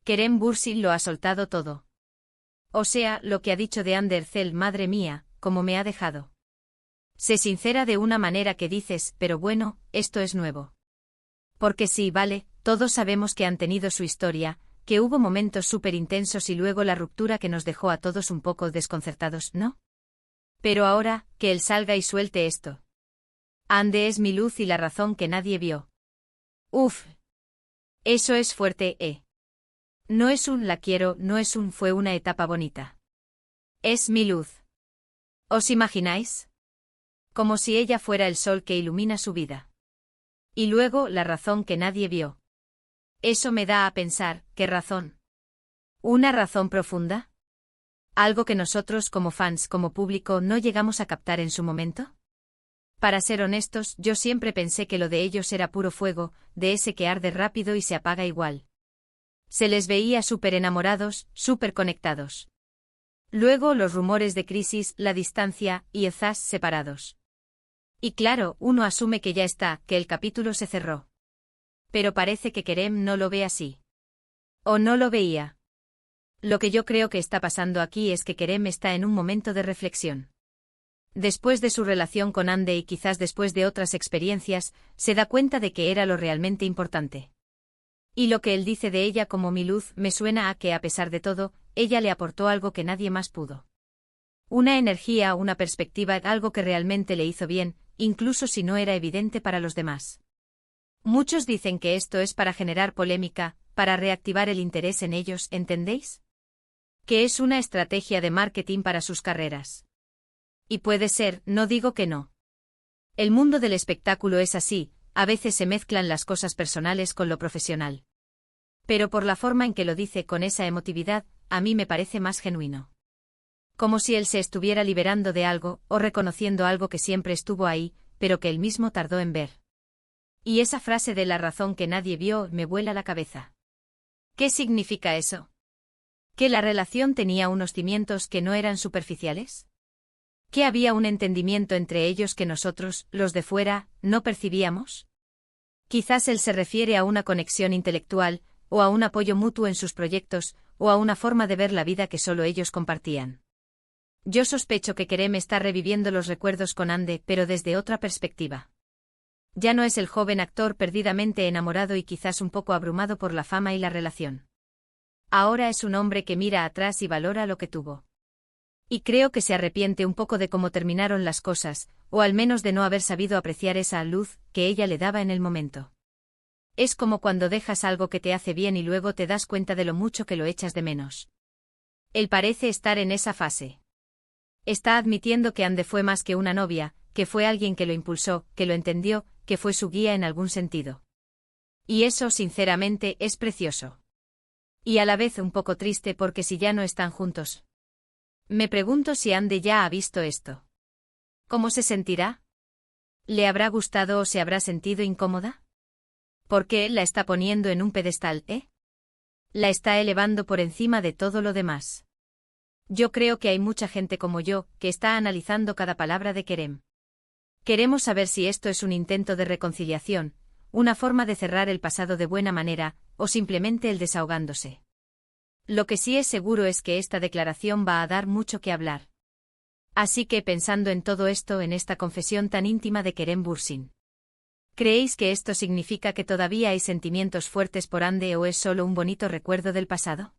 Kerem Bürsin lo ha soltado todo. O sea, lo que ha dicho de Andercel, madre mía, cómo me ha dejado. Sé sincera de una manera que dices, pero bueno, esto es nuevo. Porque sí, vale, todos sabemos que han tenido su historia, que hubo momentos súper intensos y luego la ruptura que nos dejó a todos un poco desconcertados, ¿no? Pero ahora, que él salga y suelte esto. Ande es mi luz y la razón que nadie vio. Uf. Eso es fuerte, ¿eh? No es un la quiero, no es un fue una etapa bonita. Es mi luz. ¿Os imagináis? Como si ella fuera el sol que ilumina su vida. Y luego la razón que nadie vio. Eso me da a pensar, ¿qué razón? ¿Una razón profunda? ¿Algo que nosotros como fans, como público, no llegamos a captar en su momento? Para ser honestos, yo siempre pensé que lo de ellos era puro fuego, de ese que arde rápido y se apaga igual. Se les veía súper enamorados, súper conectados. Luego los rumores de crisis, la distancia, y quizás separados. Y claro, uno asume que ya está, que el capítulo se cerró. Pero parece que Kerem no lo ve así. ¿O no lo veía? Lo que yo creo que está pasando aquí es que Kerem está en un momento de reflexión. Después de su relación con Ande y quizás después de otras experiencias, se da cuenta de que era lo realmente importante. Y lo que él dice de ella como mi luz me suena a que, a pesar de todo, ella le aportó algo que nadie más pudo. Una energía, una perspectiva, algo que realmente le hizo bien, incluso si no era evidente para los demás. Muchos dicen que esto es para generar polémica, para reactivar el interés en ellos, ¿entendéis? Que es una estrategia de marketing para sus carreras. Y puede ser, no digo que no. El mundo del espectáculo es así, a veces se mezclan las cosas personales con lo profesional. Pero por la forma en que lo dice con esa emotividad, a mí me parece más genuino. Como si él se estuviera liberando de algo, o reconociendo algo que siempre estuvo ahí, pero que él mismo tardó en ver. Y esa frase de la razón que nadie vio me vuela la cabeza. ¿Qué significa eso? ¿Que la relación tenía unos cimientos que no eran superficiales? ¿Que había un entendimiento entre ellos que nosotros, los de fuera, no percibíamos? Quizás él se refiere a una conexión intelectual, o a un apoyo mutuo en sus proyectos, o a una forma de ver la vida que solo ellos compartían. Yo sospecho que Kerem está reviviendo los recuerdos con Ande, pero desde otra perspectiva. Ya no es el joven actor perdidamente enamorado y quizás un poco abrumado por la fama y la relación. Ahora es un hombre que mira atrás y valora lo que tuvo. Y creo que se arrepiente un poco de cómo terminaron las cosas, o al menos de no haber sabido apreciar esa luz que ella le daba en el momento. Es como cuando dejas algo que te hace bien y luego te das cuenta de lo mucho que lo echas de menos. Él parece estar en esa fase. Está admitiendo que Ande fue más que una novia, que fue alguien que lo impulsó, que lo entendió, que fue su guía en algún sentido. Y eso, sinceramente, es precioso. Y a la vez un poco triste porque si ya no están juntos. Me pregunto si Ande ya ha visto esto. ¿Cómo se sentirá? ¿Le habrá gustado o se habrá sentido incómoda? ¿Por qué él la está poniendo en un pedestal, La está elevando por encima de todo lo demás. Yo creo que hay mucha gente como yo, que está analizando cada palabra de Kerem. Queremos saber si esto es un intento de reconciliación, una forma de cerrar el pasado de buena manera, o simplemente el desahogándose. Lo que sí es seguro es que esta declaración va a dar mucho que hablar. Así que pensando en todo esto, en esta confesión tan íntima de Kerem Bürsin, ¿creéis que esto significa que todavía hay sentimientos fuertes por Ande o es solo un bonito recuerdo del pasado?